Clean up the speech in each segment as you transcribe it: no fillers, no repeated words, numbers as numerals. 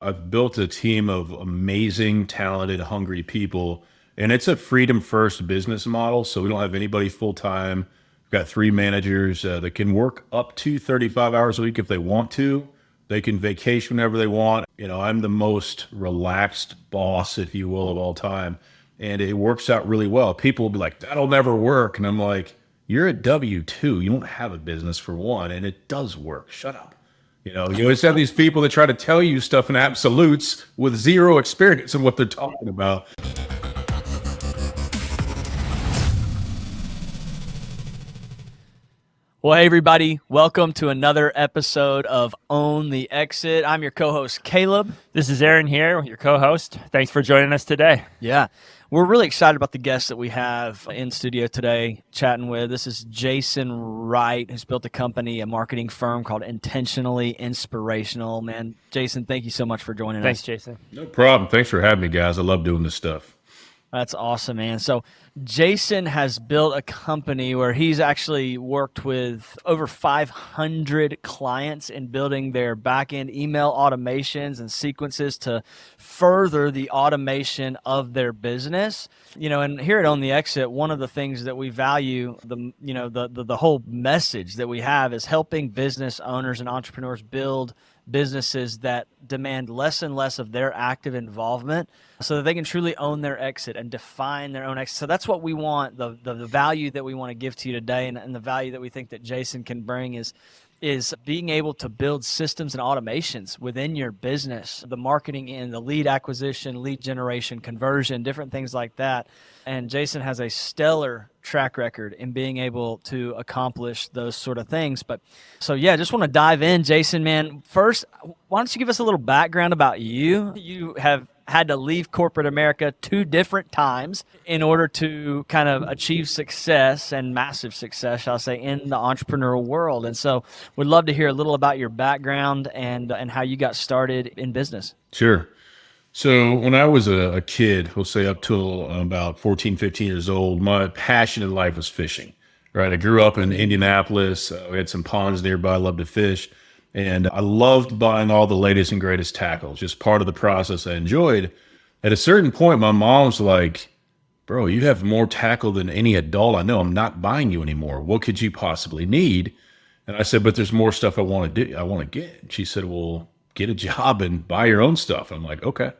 I've built a team of amazing, talented, hungry people, and it's a freedom first business model. So we don't have anybody full time. We've got three managers that can work up to 35 hours a week if they want to. They can vacation whenever they want. I'm the most relaxed boss, if you will, of all time. And it works out really well. People will be like, that'll never work. And I'm like, you're a W-2. You don't have a business for one, and it does work. Shut up. You always have these people that try to tell you stuff in absolutes with zero experience in what they're talking about. Well, hey, everybody. Welcome to another episode of Own the Exit. I'm your co-host, Caleb. This is Aaron here, your co-host. Thanks for joining us today. Yeah, we're really excited about the guests that we have in studio today chatting with. This is Jason Wright, who's built a company, a marketing firm called Intentionally Inspirational. Man, Jason, thank you so much for joining us. Thanks, Jason. No problem. Thanks for having me, guys. I love doing this stuff. That's awesome, man. So Jason has built a company where he's actually worked with over 500 clients in building their back-end email automations and sequences to further the automation of their business. And here at On the Exit, one of the things that we value, the whole message that we have is helping business owners and entrepreneurs build businesses that demand less and less of their active involvement so that they can truly own their exit and define their own exit. So that's what we want, the value that we want to give to you today, and the value that we think that Jason can bring is being able to build systems and automations within your business, the marketing and the lead acquisition, lead generation, conversion, different things like that. And Jason has a stellar track record in being able to accomplish those sort of things. Just want to dive in, Jason, man. First, why don't you give us a little background about you? You have had to leave corporate America 2 different times in order to kind of achieve success, and massive success, I'll say, in the entrepreneurial world. And so we'd love to hear a little about your background and how you got started in business. Sure. So when I was a kid, we'll say up till about 14, 15 years old, my passion in life was fishing, right? I grew up in Indianapolis. We had some ponds nearby. I loved to fish. And I loved buying all the latest and greatest tackle, just part of the process I enjoyed. At a certain point, my mom's like, bro, you have more tackle than any adult I know. I'm not buying you anymore. What could you possibly need? And I said, but there's more stuff I want to do. I want to get. And she said, well, get a job and buy your own stuff. I'm like, okay.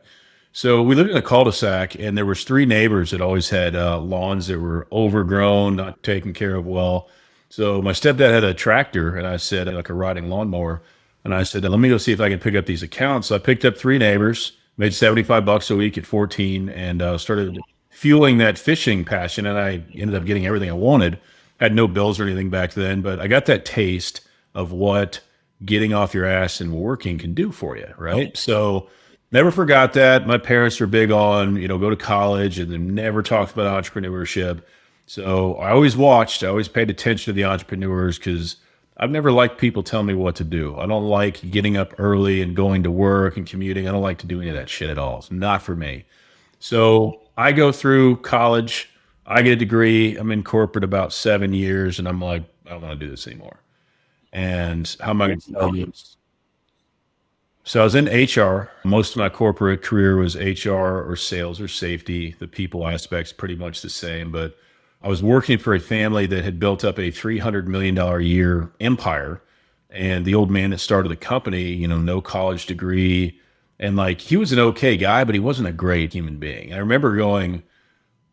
So we lived in a cul-de-sac, and there was 3 neighbors that always had lawns that were overgrown, not taken care of well. So my stepdad had a tractor, and I said, like a riding lawnmower. And I said, let me go see if I can pick up these accounts. So I picked up 3 neighbors, made $75 a week at 14, and started fueling that fishing passion. And I ended up getting everything I wanted. Had no bills or anything back then, but I got that taste of what getting off your ass and working can do for you, right? So never forgot that. My parents were big on, go to college, and then never talked about entrepreneurship. So I always paid attention to the entrepreneurs because I've never liked people telling me what to do. I don't like getting up early and going to work and commuting. I don't like to do any of that shit at all. It's not for me. So I go through college, I get a degree. I'm in corporate about 7 years, and I'm like, I don't want to do this anymore. And how am I going to tell you? So I was in HR. Most of my corporate career was HR or sales or safety. The people aspect's pretty much the same, but I was working for a family that had built up a $300 million a year empire. And the old man that started the company, no college degree. And he was an okay guy, but he wasn't a great human being. And I remember going,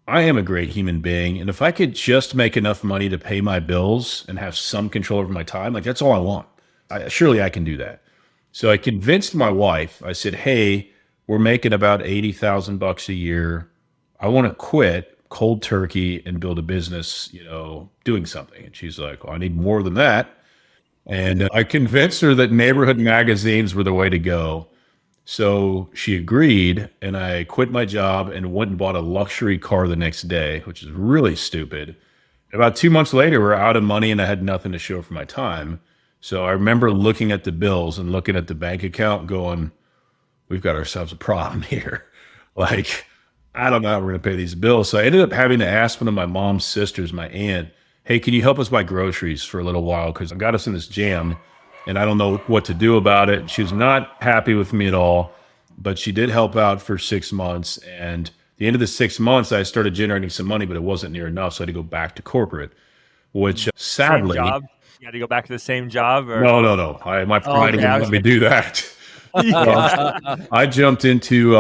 I am a great human being. And if I could just make enough money to pay my bills and have some control over my time, that's all I want. Surely I can do that. So I convinced my wife. I said, hey, we're making about $80,000 a year. I want to quit cold turkey and build a business, doing something. And she's like, well, I need more than that. And I convinced her that neighborhood magazines were the way to go. So she agreed, and I quit my job and went and bought a luxury car the next day, which is really stupid. About 2 months later, we're out of money and I had nothing to show for my time. So I remember looking at the bills and looking at the bank account going, we've got ourselves a problem here. I don't know how we're going to pay these bills. So I ended up having to ask one of my mom's sisters, my aunt, hey, can you help us buy groceries for a little while? Because I got us in this jam and I don't know what to do about it. She was not happy with me at all. but she did help out for 6 months. And the end of the 6 months, I started generating some money, but it wasn't near enough. So I had to go back to corporate, which Same sadly, job? You had to go back to the same job or? no. My pride Okay, I wouldn't was let me like, do that. I jumped into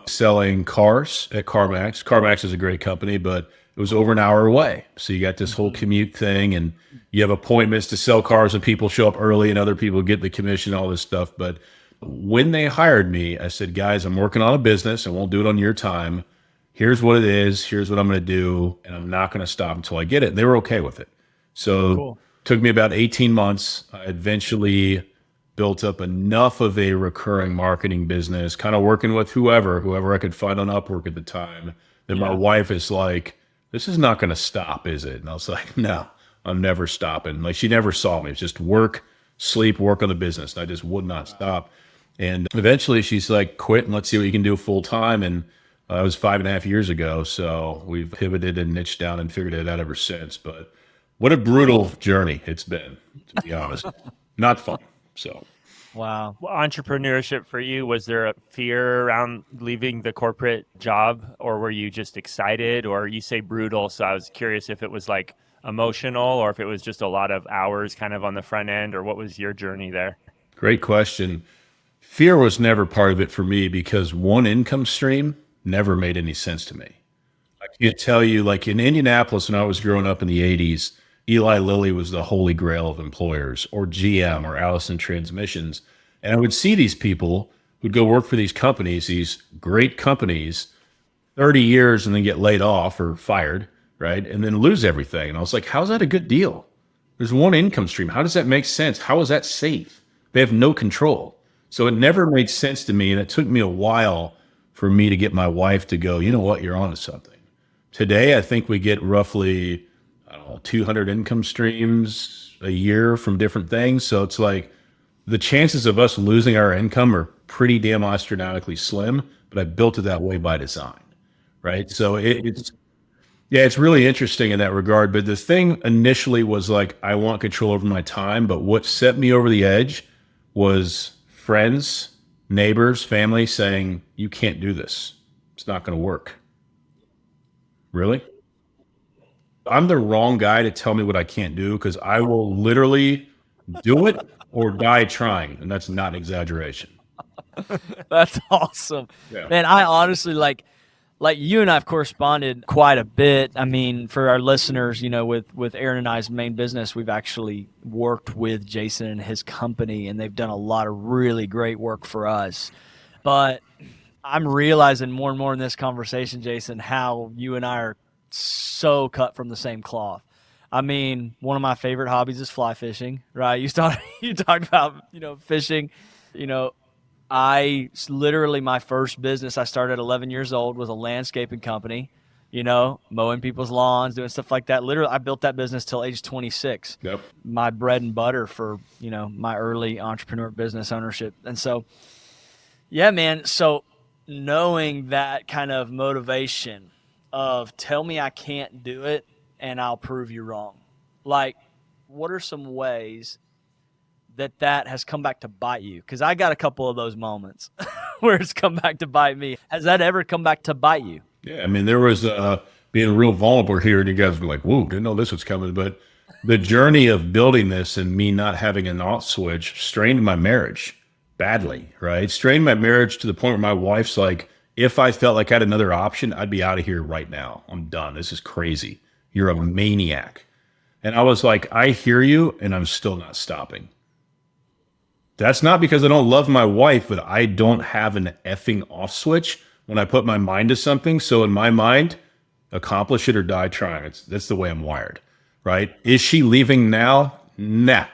selling cars at CarMax. CarMax is a great company, but it was over an hour away. So you got this whole commute thing, and you have appointments to sell cars, and people show up early, and other people get the commission, all this stuff. But when they hired me, I said, guys, I'm working on a business. I won't do it on your time. Here's what it is. Here's what I'm going to do. And I'm not going to stop until I get it. And they were okay with it. So Cool. took me about 18 months. I eventually built up enough of a recurring marketing business, kind of working with whoever I could find on Upwork at the time, that my Yeah. wife is like, this is not going to stop, is it? And I was like, no, I'm never stopping. Like, she never saw me. It's just work, sleep, work on the business. And I just would not stop. And eventually she's like, quit and let's see what you can do full time. And it was 5.5 years ago. So we've pivoted and niched down and figured it out ever since. But what a brutal journey it's been, to be honest. Not fun. So Wow. Well, entrepreneurship for you, was there a fear around leaving the corporate job, or were you just excited? Or you say brutal, so I was curious if it was like emotional or if it was just a lot of hours kind of on the front end, or what was your journey there? great question. Fear was never part of it for me because one income stream never made any sense to me. I can't tell you, like in Indianapolis when I was growing up in the 80s, Eli Lilly was the holy grail of employers, or GM or Allison Transmissions. And I would see these people who'd go work for these companies, these great companies, 30 years and then get laid off or fired, right? And then lose everything. And I was like, how's that a good deal? There's one income stream. How does that make sense? How is that safe? They have no control. So it never made sense to me. And it took me a while for me to get my wife to go, you know what, you're onto something. Today, I think we get roughly, I don't know, 200 income streams a year from different things. So it's like the chances of us losing our income are pretty damn astronomically slim, but I built it that way by design, right? So it's really interesting in that regard. But the thing initially was like, I want control over my time. But what set me over the edge was friends, neighbors, family saying, you can't do this. It's not going to work. Really? I'm the wrong guy to tell me what I can't do because I will literally do it or die trying. And that's not an exaggeration. That's awesome. Yeah. Man, I honestly like you and I've corresponded quite a bit. I mean, for our listeners, with Aaron and I's main business, we've actually worked with Jason and his company, and they've done a lot of really great work for us. But I'm realizing more and more in this conversation, Jason, how you and I are so cut from the same cloth. I mean, one of my favorite hobbies is fly fishing, right? You talked about, fishing, you know, literally my first business I started at 11 years old was a landscaping company, mowing people's lawns, doing stuff like that. Literally, I built that business till age 26. Yep. My bread and butter for, my early entrepreneur business ownership. And so, yeah, man. So knowing that kind of motivation of tell me I can't do it and I'll prove you wrong. Like, what are some ways that has come back to bite you? Because I got a couple of those moments where it's come back to bite me. Has that ever come back to bite you? Yeah, I mean, there was being real vulnerable here, and you guys were like, whoa, didn't know this was coming. But the journey of building this and me not having an off switch strained my marriage badly, right? Strained my marriage to the point where my wife's like, if I felt like I had another option, I'd be out of here right now. I'm done. This is crazy. You're a maniac. And I was like, I hear you, and I'm still not stopping. That's not because I don't love my wife, but I don't have an effing off switch when I put my mind to something. So in my mind, accomplish it or die trying. That's the way I'm wired, right? Is she leaving now? Nah.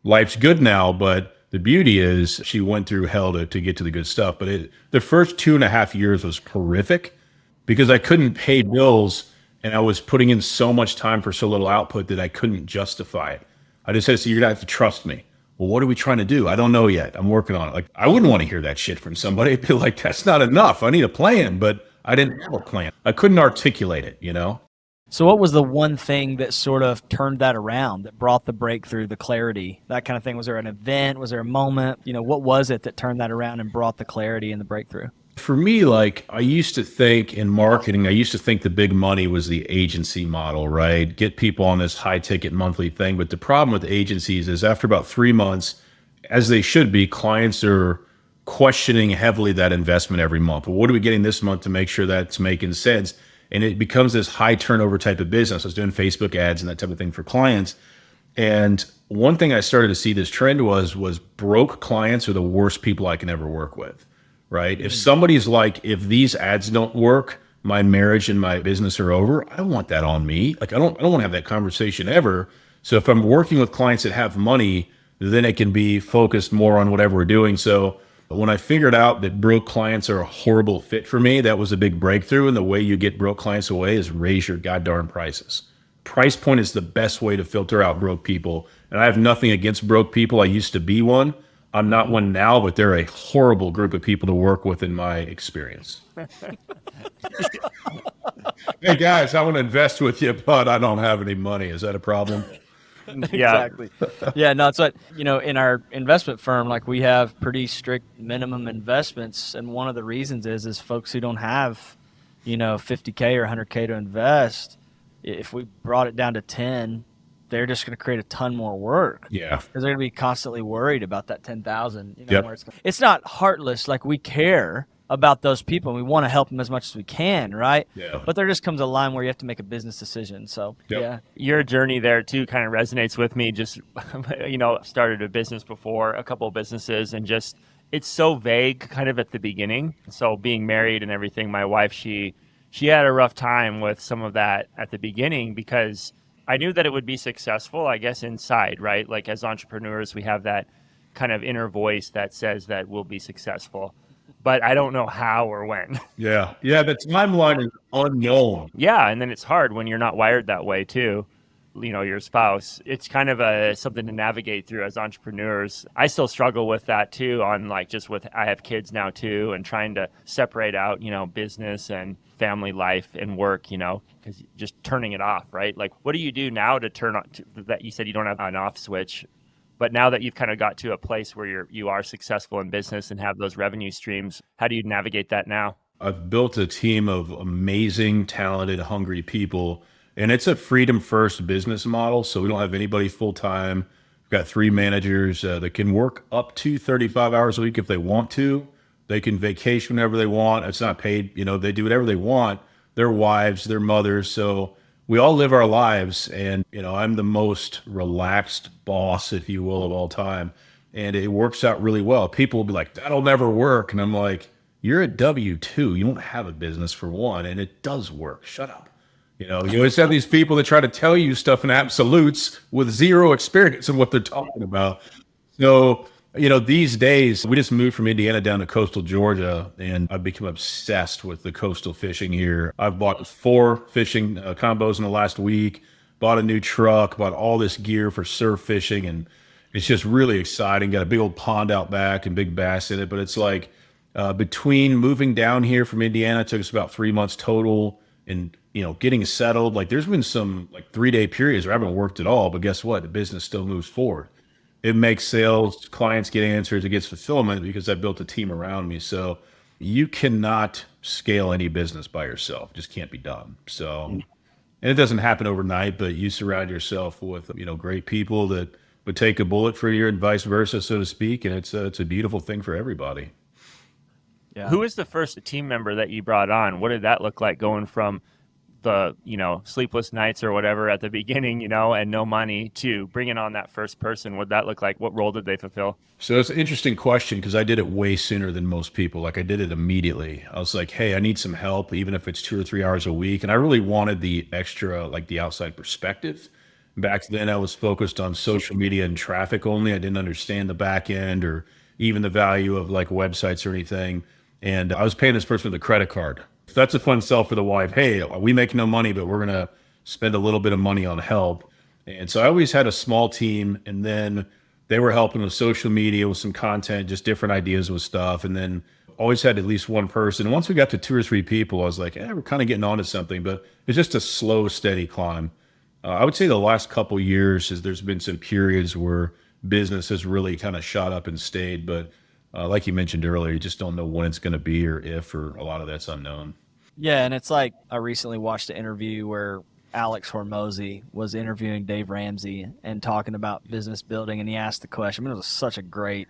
Life's good now, but the beauty is she went through hell to get to the good stuff. But the first 2.5 years was horrific because I couldn't pay bills and I was putting in so much time for so little output that I couldn't justify it. I just said, so you're gonna have to trust me. Well, what are we trying to do? I don't know yet. I'm working on it. Like, I wouldn't want to hear that shit from somebody. I'd be like, that's not enough. I need a plan, but I didn't have a plan. I couldn't articulate it, So what was the one thing that sort of turned that around, that brought the breakthrough, the clarity, that kind of thing? Was there an event? Was there a moment? What was it that turned that around and brought the clarity and the breakthrough? For me, like I used to think in marketing, I used to think the big money was the agency model, right? Get people on this high ticket monthly thing. But the problem with agencies is after about 3 months, as they should be, clients are questioning heavily that investment every month. Well, what are we getting this month to make sure that's making sense? And it becomes this high turnover type of business. I was doing Facebook ads and that type of thing for clients. And one thing I started to see this trend was broke clients are the worst people I can ever work with, right? If somebody's like, if these ads don't work, my marriage and my business are over. I don't want that on me. Like I don't want to have that conversation ever. So if I'm working with clients that have money, then it can be focused more on whatever we're doing. So when I figured out that broke clients are a horrible fit for me, that was a big breakthrough. And the way you get broke clients away is raise your goddamn prices. Price point is the best way to filter out broke people. And I have nothing against broke people. I used to be one. I'm not one now, but they're a horrible group of people to work with in my experience. Hey guys, I want to invest with you, but I don't have any money. Is that a problem? Yeah. Exactly. Yeah, no, it's what, in our investment firm, like we have pretty strict minimum investments. And one of the reasons is folks who don't have, 50K or 100K to invest, if we brought it down to 10, they're just going to create a ton more work. Yeah. Because they're going to be constantly worried about that 10,000. Yep. Where it's not heartless. Like we care about those people and we want to help them as much as we can, right? Yeah. But there just comes a line where you have to make a business decision. So Yep. yeah. Your journey there too kind of resonates with me. Just, started a business before, a couple of businesses, and just, it's so vague kind of at the beginning. So being married and everything, my wife, she had a rough time with some of that at the beginning because I knew that it would be successful, I guess, inside, right? Like as entrepreneurs, we have that kind of inner voice that says that we'll be successful, but I don't know how or when. Yeah. Yeah. The timeline is unknown. Yeah, and then it's hard when you're not wired that way too. Your spouse. It's kind of something to navigate through as entrepreneurs. I still struggle with that too. I have kids now too, and trying to separate out, business and family life and work. Because just turning it off, right? Like, what do you do now to turn on that? You said you don't have an off switch, but now that you've kind of got to a place where you are successful in business and have those revenue streams, how do you navigate that now? I've built a team of amazing, talented, hungry people, and it's a freedom first business model. So we don't have anybody full time. We've got 3 managers that can work up to 35 hours a week if they want to. They can vacation whenever they want. It's not paid. They do whatever they want. Their wives, their mothers. So we all live our lives. And, I'm the most relaxed boss, if you will, of all time. And it works out really well. People will be like, that'll never work. And I'm like, you're a W-2. You don't have a business for one, and it does work. Shut up. You always have these people that try to tell you stuff in absolutes with zero experience in what they're talking about. So, these days, we just moved from Indiana down to coastal Georgia, and I've become obsessed with the coastal fishing here. I've bought 4 fishing combos in the last week, bought a new truck, bought all this gear for surf fishing, and it's just really exciting. Got a big old pond out back and big bass in it, but it's like, between moving down here from Indiana, it took us about 3 months total, and getting settled. Like there's been some like 3-day periods where I haven't worked at all, but guess what? The business still moves forward. It makes sales, clients get answers, it gets fulfillment because I built a team around me. So you cannot scale any business by yourself. It just can't be done. So, and it doesn't happen overnight, but you surround yourself with great people that would take a bullet for you and vice versa, so to speak. And it's a beautiful thing for everybody. Yeah. Who was the first team member that you brought on? What did that look like going from the, sleepless nights or whatever at the beginning, and no money to bringing on that first person? What did that look like? What role did they fulfill? So it's an interesting question because I did it way sooner than most people. Like I did it immediately. I was like, hey, I need some help, even if it's 2 or 3 hours a week. And I really wanted the extra, like the outside perspective. Back then I was focused on social media and traffic only. I didn't understand the back end or even the value of like websites or anything. And I was paying this person with a credit card. That's a fun sell for the wife. Hey, we make no money, but we're going to spend a little bit of money on help. And so I always had a small team, and then they were helping with social media, with some content, just different ideas with stuff. And then always had at least one person. And once we got to 2 or 3 people, I was like, we're kind of getting onto something, but it's just a slow, steady climb. I would say the last couple years is there's been some periods where business has really kind of shot up and stayed. But like you mentioned earlier, you just don't know when it's going to be or if, or a lot of that's unknown. Yeah, and it's like I recently watched an interview where Alex Hormozy was interviewing Dave Ramsey and talking about business building, and he asked the question. I mean, it was such a great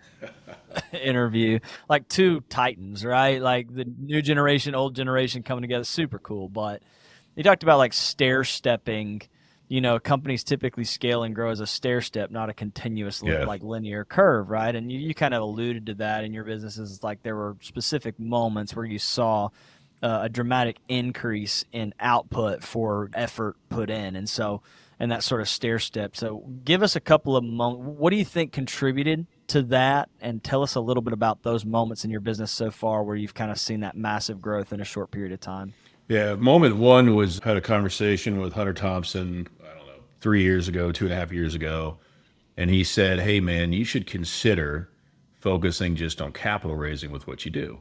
interview. Like two titans, right? Like the new generation, old generation coming together, super cool. But he talked about like stair stepping. Companies typically scale and grow as a stair step, not a continuous Yeah. like linear curve, right? And you kind of alluded to that in your businesses. It's like there were specific moments where you saw a dramatic increase in output for effort put in. And that sort of stair step. So give us a couple of moments. What do you think contributed to that? And tell us a little bit about those moments in your business so far where you've kind of seen that massive growth in a short period of time. Yeah. Moment one was had a conversation with Hunter Thompson, I don't know, 3 years ago, 2.5 years ago. And he said, hey, man, you should consider focusing just on capital raising with what you do.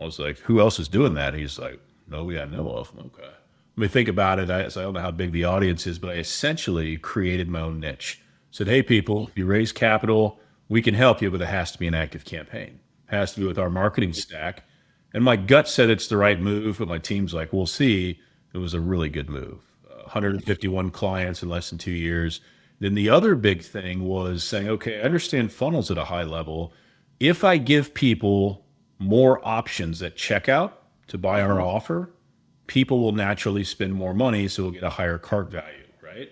I was like, who else is doing that? He's like, nobody I know of. Okay. Let me think about it. I don't know how big the audience is, but I essentially created my own niche. Said, hey, people, if you raise capital, we can help you, but it has to be an active campaign. It has to be with our marketing stack. And my gut said it's the right move, but my team's like, we'll see. It was a really good move. 151 clients in less than 2 years. Then the other big thing was saying, okay, I understand funnels at a high level. If I give people more options at checkout to buy our offer, people will naturally spend more money, so we'll get a higher cart value, right?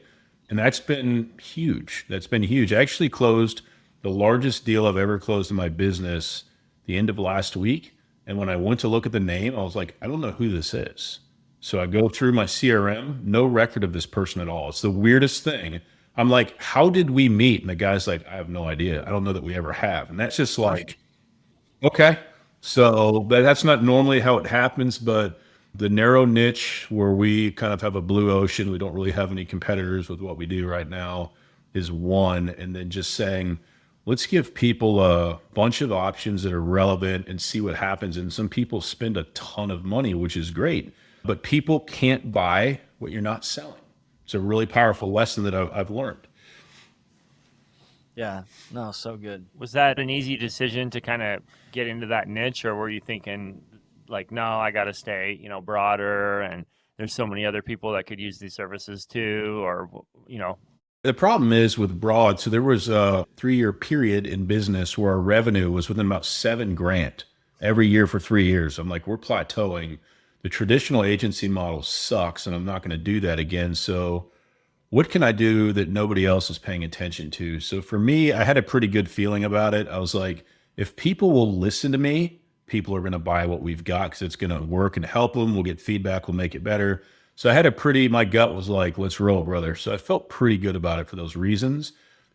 And that's been huge. That's been huge. I actually closed the largest deal I've ever closed in my business the end of last week. And when I went to look at the name, I was like, I don't know who this is. So I go through my CRM, no record of this person at all. It's the weirdest thing. I'm like, how did we meet? And the guy's like, I have no idea. I don't know that we ever have. And that's just like, okay. So but that's not normally how it happens, but the narrow niche where we kind of have a blue ocean, we don't really have any competitors with what we do right now, is one. And then just saying, let's give people a bunch of options that are relevant and see what happens. And some people spend a ton of money, which is great, but people can't buy what you're not selling. It's a really powerful lesson that I've learned. Yeah, no, so good. Was that an easy decision to kind of get into that niche, or were you thinking like, no, I got to stay, broader, and there's so many other people that could use these services too, or, The problem is with broad. So there was a 3 year period in business where our revenue was within about 7 grand every year for 3 years. I'm like, we're plateauing. The traditional agency model sucks, and I'm not going to do that again. So what can I do that nobody else is paying attention to? So for me, I had a pretty good feeling about it. I was like, if people will listen to me, people are going to buy what we've got because it's going to work and help them. We'll get feedback. We'll make it better. So I had my gut was like, let's roll, brother. So I felt pretty good about it for those reasons.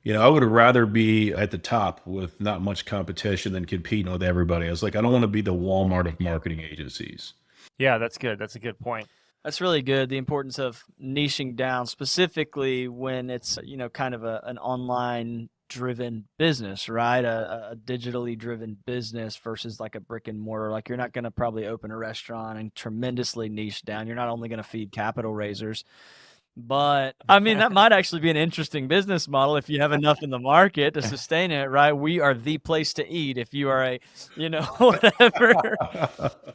I would rather be at the top with not much competition than competing with everybody. I was like, I don't want to be the Walmart of marketing agencies. Yeah, that's good. That's a good point. That's really good. The importance of niching down, specifically when it's, kind of an online driven business, right? A digitally driven business versus like a brick and mortar. Like you're not going to probably open a restaurant and tremendously niche down. You're not only going to feed capital raisers, but I mean, that might actually be an interesting business model if you have enough in the market to sustain it, right? We are the place to eat if you are a, whatever.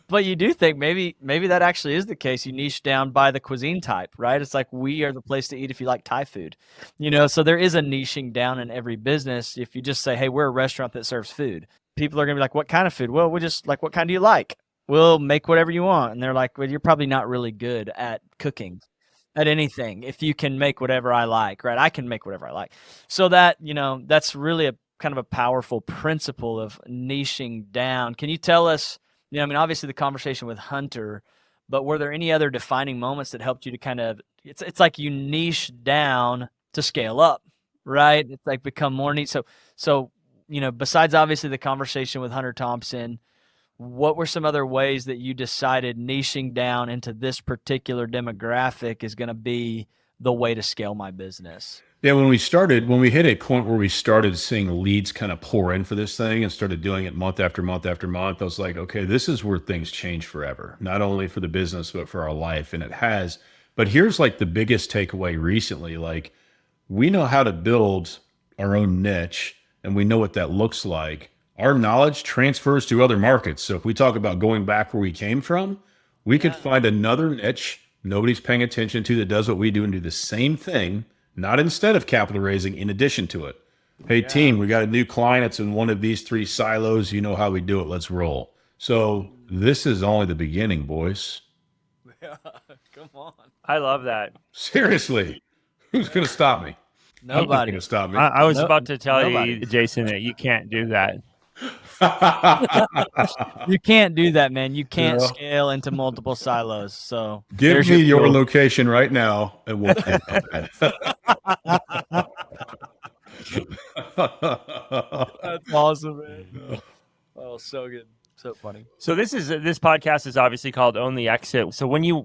But you do think maybe that actually is the case. You niche down by the cuisine type, right? It's like we are the place to eat if you like Thai food, so there is a niching down in every business. If you just say, hey, we're a restaurant that serves food, people are going to be like, what kind of food? Well, we just like, what kind do you like? We'll make whatever you want. And they're like, well, you're probably not really good at cooking at anything if you can make whatever I like, right? I can make whatever I like. So that, that's really a kind of a powerful principle of niching down. Can you tell us, obviously the conversation with Hunter, but were there any other defining moments that helped you to kind of, it's like you niche down to scale up, right? It's like become more neat. So, besides obviously the conversation with Hunter Thompson, what were some other ways that you decided niching down into this particular demographic is going to be the way to scale my business. Yeah, when we hit a point where we started seeing leads kind of pour in for this thing and started doing it month after month after month, I was like, okay, this is where things change forever, not only for the business, but for our life. And it has. But here's like the biggest takeaway recently. Like, we know how to build our own niche and we know what that looks like. Our knowledge transfers to other markets. So if we talk about going back where we came from, we could find another niche nobody's paying attention to that does what we do and do the same thing, not instead of capital raising, in addition to it. Hey, team, we got a new client. It's in one of these 3 silos. You know how we do it. Let's roll. So this is only the beginning, boys. Yeah, come on. I love that. Seriously, who's going to stop me? Nobody's Nobody. going to stop me. I was No- about to tell nobody. you, Jason, that you can't do that. You can't do that, man. You can't No. scale into multiple silos. So Give there's me your deal. location right now, and we'll get That's awesome, man. Oh, so good. So funny. So this podcast is obviously called Own the Exit. So when you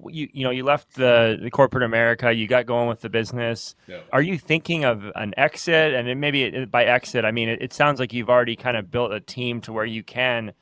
left the corporate America, you got going with the business. Yeah. Are you thinking of an exit? And then maybe by exit, I mean it sounds like you've already kind of built a team to where you can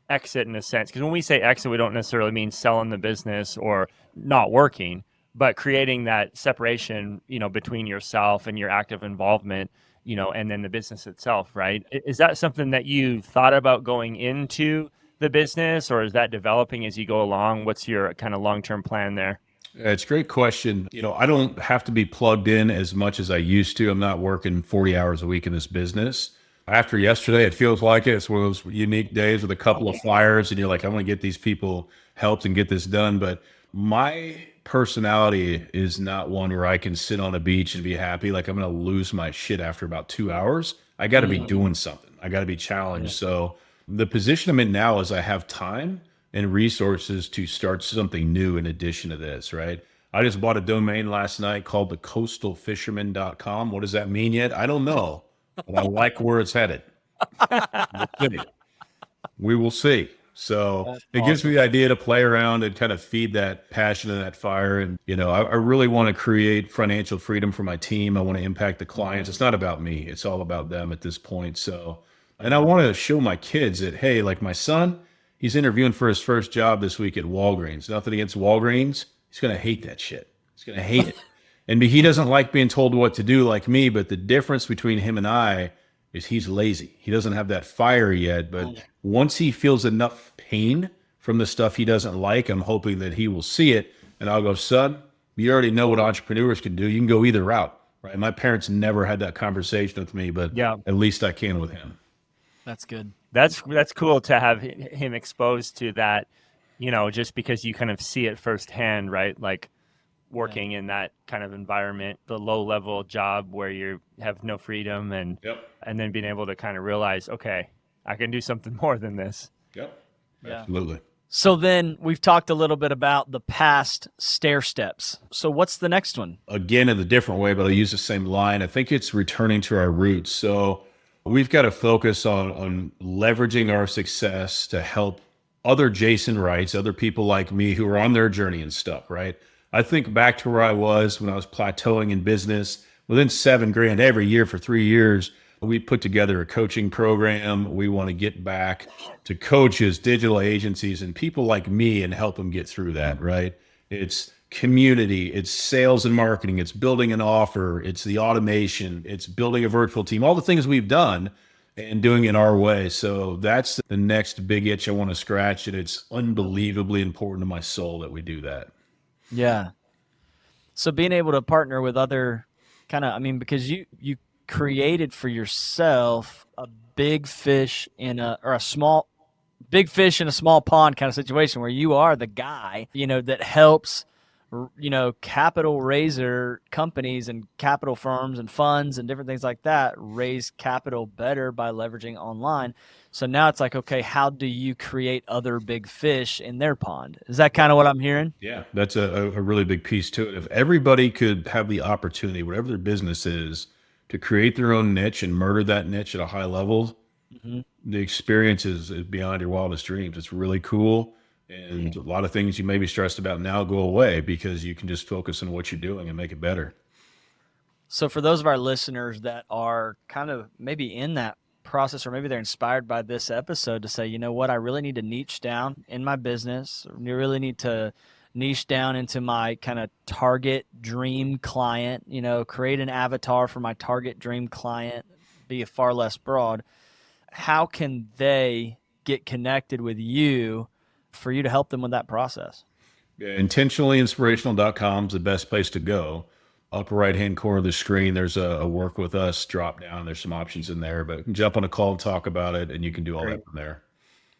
exit in a sense. Because when we say exit, we don't necessarily mean selling the business or not working, but creating that separation, between yourself and your active involvement, and then the business itself, right? Is that something that you thought about going into the business, or is that developing as you go along? What's your kind of long-term plan there? It's a great question. I don't have to be plugged in as much as I used to. I'm not working 40 hours a week in this business. After yesterday, it feels like it. It's one of those unique days with a couple of fires, and you're like, I want to get these people helped and get this done. But my personality is not one where I can sit on a beach and be happy. Like, I'm going to lose my shit after about 2 hours. I got to be doing something. I got to be challenged. So the position I'm in now is I have time and resources to start something new in addition to this, right? I just bought a domain last night called thecoastalfisherman.com. What does that mean yet? I don't know, but I like where it's headed. We'll see. We will see. So it gives me the idea to play around and kind of feed that passion and that fire. And, I really want to create financial freedom for my team. I want to impact the clients. It's not about me. It's all about them at this point. So, and I want to show my kids that, hey, like my son, he's interviewing for his first job this week at Walgreens. Nothing against Walgreens. He's going to hate that shit. He's going to hate it. And he doesn't like being told what to do like me. But the difference between him and I is he's lazy. He doesn't have that fire yet. But once he feels enough pain from the stuff he doesn't like, I'm hoping that he will see it. And I'll go, son, you already know what entrepreneurs can do. You can go either route, right? My parents never had that conversation with me, but at least I can with him. That's good. That's cool to have him exposed to that, just because you kind of see it firsthand, right? Like working in that kind of environment, the low level job where you have no freedom and then being able to kind of realize, okay, I can do something more than this. Yep. Yeah. Absolutely. So then we've talked a little bit about the past stair steps. So what's the next one? Again, in a different way, but I'll use the same line. I think it's returning to our roots. So we've got to focus on leveraging our success to help other Jason Wrights, other people like me who are on their journey and stuff, right? I think back to where I was when I was plateauing in business. Within $7,000 every year for 3 years, we put together a coaching program. We want to get back to coaches, digital agencies, and people like me and help them get through that, right? It's community, it's sales and marketing, it's building an offer, it's the automation, it's building a virtual team, all the things we've done and doing it our way. So that's the next big itch I want to scratch. And it's unbelievably important to my soul that we do that. Yeah. So being able to partner with other because you created for yourself a big fish in a small pond kind of situation where you are the guy, that helps, capital raiser companies and capital firms and funds and different things like that raise capital better by leveraging online. So now it's like, okay, how do you create other big fish in their pond? Is that kind of what I'm hearing? Yeah, that's a really big piece to it. If everybody could have the opportunity, whatever their business is, to create their own niche and murder that niche at a high level, the experience is beyond your wildest dreams. It's really cool. And a lot of things you may be stressed about now go away because you can just focus on what you're doing and make it better. So for those of our listeners that are kind of maybe in that process, or maybe they're inspired by this episode to say, you know what, I really need to niche down in my business. You really need to niche down into my kind of target dream client, create an avatar for my target dream client, be far less broad. How can they get connected with you for you to help them with that process? Yeah, intentionallyinspirational.com is the best place to go. Upper right-hand corner of the screen, there's a work with us drop down. There's some options in there, but jump on a call and talk about it, and you can do all that from there.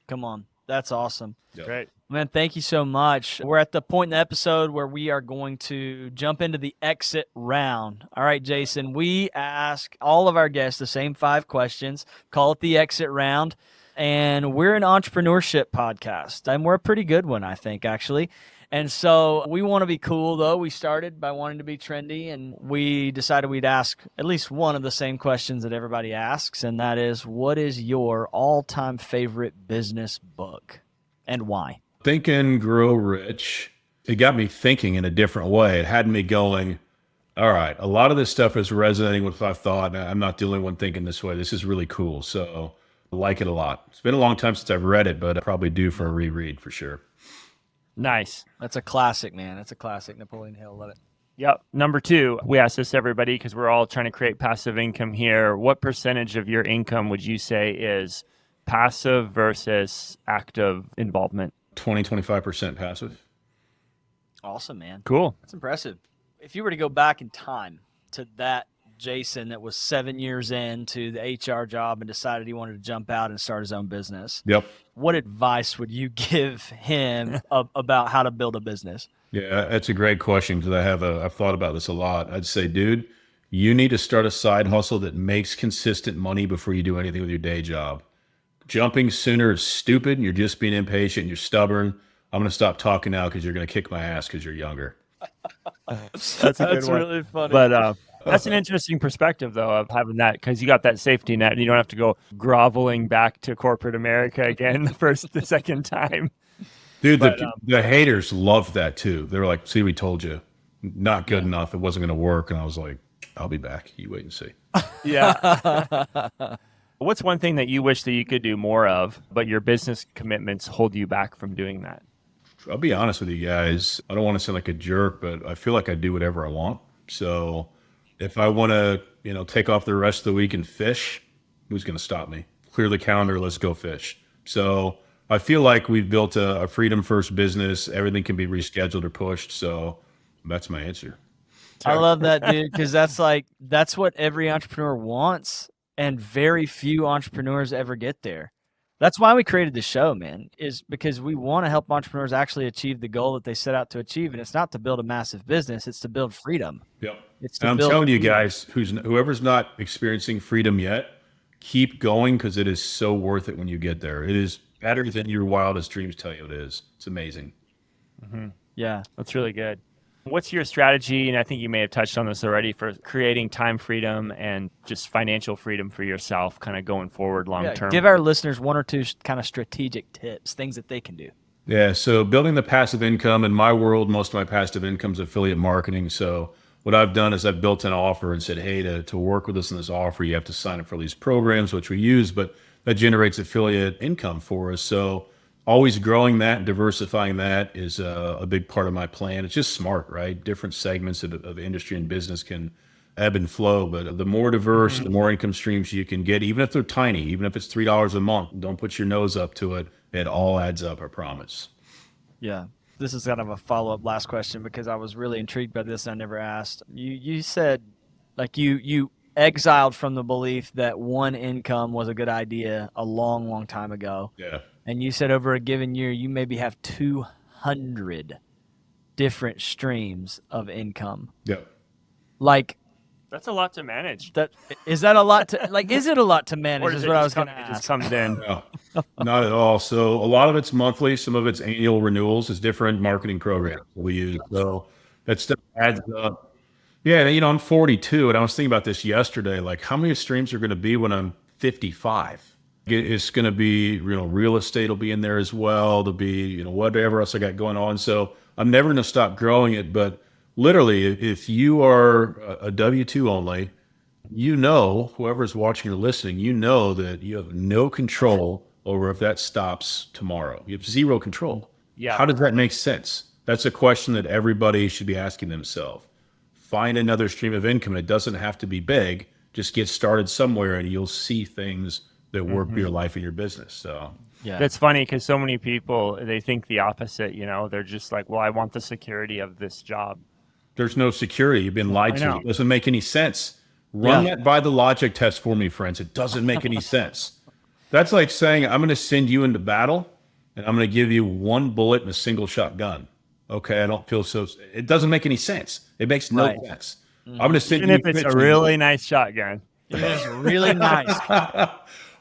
Come on. That's awesome. Yep. Great. Man, thank you so much. We're at the point in the episode where we are going to jump into the exit round. All right, Jason, we ask all of our guests the same 5 questions, call it the exit round. And we're an entrepreneurship podcast, and we're a pretty good one, I think, actually. And so we want to be cool, though. We started by wanting to be trendy, and we decided we'd ask at least one of the same questions that everybody asks, and that is, what is your all-time favorite business book and why? Think and Grow Rich. It got me thinking in a different way. It had me going, all right, a lot of this stuff is resonating with what I thought. I'm not the only one thinking this way. This is really cool. So I like it a lot. It's been a long time since I've read it, but I probably due for a reread for sure. Nice. That's a classic, man. That's a classic. Napoleon Hill. Love it. Yep. Number 2, we ask this to everybody because we're all trying to create passive income here. What percentage of your income would you say is passive versus active involvement? 20-25% passive. Awesome, man. Cool. That's impressive. If you were to go back in time to that Jason that was 7 years into the HR job and decided he wanted to jump out and start his own business, Yep. what advice would you give him about how to build a business? Yeah, that's a great question because I've thought about this a lot. I'd say, dude, you need to start a side hustle that makes consistent money before you do anything with your day job. Jumping sooner is stupid. And you're just being impatient. You're stubborn. I'm going to stop talking now because you're going to kick my ass because you're younger. That's a good one. Really funny. But that's an interesting perspective, though, of having that, because you got that safety net and you don't have to go groveling back to corporate America again the second time. Dude, the haters love that too. They're like, see, we told you. Not good enough. It wasn't going to work. And I was like, I'll be back. You wait and see. Yeah. What's one thing that you wish that you could do more of, but your business commitments hold you back from doing that? I'll be honest with you guys. I don't want to sound like a jerk, but I feel like I do whatever I want. So if I want to, take off the rest of the week and fish, who's going to stop me? Clear the calendar. Let's go fish. So I feel like we've built a freedom first business. Everything can be rescheduled or pushed. So that's my answer. I love that, dude, because that's what every entrepreneur wants, and very few entrepreneurs ever get there. That's why we created the show, man, is because we want to help entrepreneurs actually achieve the goal that they set out to achieve. And it's not to build a massive business, it's to build freedom. Yep. It's And I'm telling you guys, whoever's not experiencing freedom yet, keep going because it is so worth it when you get there. It is better than your wildest dreams tell you it is. It's amazing. Mm-hmm. Yeah. That's really good. What's your strategy, and I think you may have touched on this already, for creating time freedom and just financial freedom for yourself kind of going forward long term? Give our listeners 1 or 2 kind of strategic tips, things that they can do. Yeah, so building the passive income, in my world, most of my passive income is affiliate marketing. So what I've done is I've built an offer and said, hey, to work with us in this offer, you have to sign up for these programs, which we use, but that generates affiliate income for us. So always growing that and diversifying that is a big part of my plan. It's just smart, right? Different segments of industry and business can ebb and flow, but the more diverse, the more income streams you can get, even if they're tiny, even if it's $3 a month, don't put your nose up to it. It all adds up, I promise. Yeah. This is kind of a follow-up last question because I was really intrigued by this and I never asked. You said, like, you exiled from the belief that one income was a good idea a long, long time ago. Yeah. And you said over a given year, you maybe have 200 different streams of income. Yep. Like, That's a lot to manage. is that a lot to, like, is it a lot to manage? Or Is does what it I just was going to It ask. just comes in. No, not at all. So a lot of it's monthly, some of it's annual renewals. It's different marketing programs we use. So that stuff adds up. Yeah, I'm 42, and I was thinking about this yesterday. Like, how many streams are going to be when I'm 55? It's going to be, real estate will be in there as well. There'll be, whatever else I got going on. So I'm never going to stop growing it. But literally, if you are a W-2 only, whoever's watching or listening, that you have no control over if that stops tomorrow. You have zero control. Yeah. How does that make sense? That's a question that everybody should be asking themselves. Find another stream of income. It doesn't have to be big. Just get started somewhere and you'll see things that work for your life and your business. So Yeah. That's funny because so many people, they think the opposite, they're just like, well, I want the security of this job. there's no security. You've been lied I to. know. It doesn't make any sense. Run Yeah. that by the logic test for me, friends. It doesn't make any sense. That's like saying, I'm going to send you into battle and I'm going to give you one bullet and a single shot gun. Okay, I don't feel so. It doesn't make any sense. It makes no Right. sense. I'm going to send Even you. if it's a really nice shotgun. It's really nice.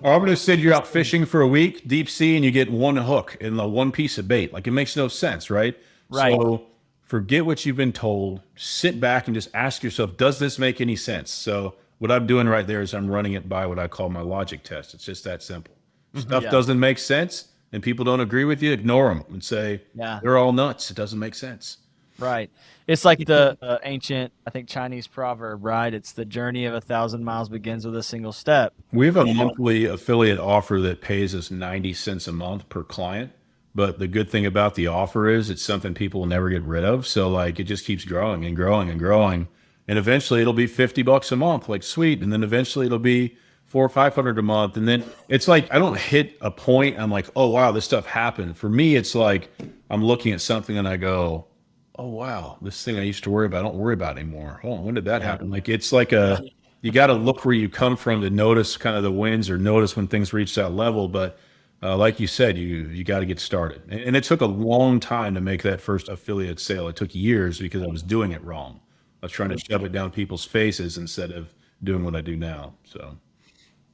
Or I'm going to send you out fishing for a week, deep sea, and you get one hook and the one piece of bait. Like, it makes no sense, right? Right. So forget what you've been told. Sit back and just ask yourself, does this make any sense? So what I'm doing right there is I'm running it by what I call my logic test. It's just that simple. Stuff Yeah. doesn't make sense and people don't agree with you, ignore them and say, Yeah. they're all nuts. It doesn't make sense. Right. It's like the ancient, I think, Chinese proverb, right? It's the journey of 1,000 miles begins with a single step. We have a monthly affiliate offer that pays us 90 cents a month per client. But the good thing about the offer is it's something people will never get rid of. So like it just keeps growing and growing and growing. And eventually it'll be $50 a month, like sweet. And then eventually it'll be 400 or 500 a month. And then it's like, I don't hit a point. I'm like, oh, wow, this stuff happened. For me, it's like, I'm looking at something and I go, oh, wow, this thing I used to worry about, I don't worry about anymore. Oh, when did that happen? Like, it's like you got to look where you come from to notice kind of the wins or notice when things reach that level. But like you said, you got to get started. And it took a long time to make that first affiliate sale. It took years because I was doing it wrong. I was trying to shove it down people's faces instead of doing what I do now. So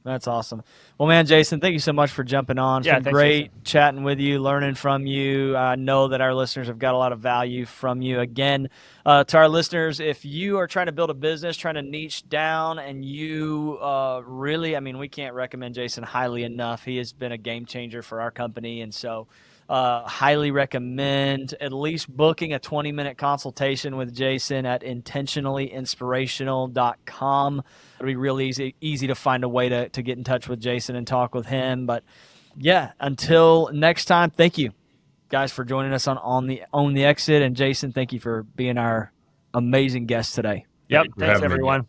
That's awesome. Well, man, Jason, thank you so much for jumping on. It's Yeah, been thanks, great chatting with you, learning from you. I know that our listeners have got a lot of value from you. Again, to our listeners, if you are trying to build a business, trying to niche down, and you really, I mean, we can't recommend Jason highly enough. He has been a game changer for our company. And so highly recommend at least booking a 20-minute consultation with Jason at intentionallyinspirational.com. It'll be real easy to find a way to get in touch with Jason and talk with him. But yeah, until next time, thank you guys for joining us on the Exit. And Jason, thank you for being our amazing guest today. Yep. for Thanks, having me. everyone,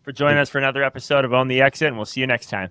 for joining us for another episode of On the Exit, and we'll see you next time.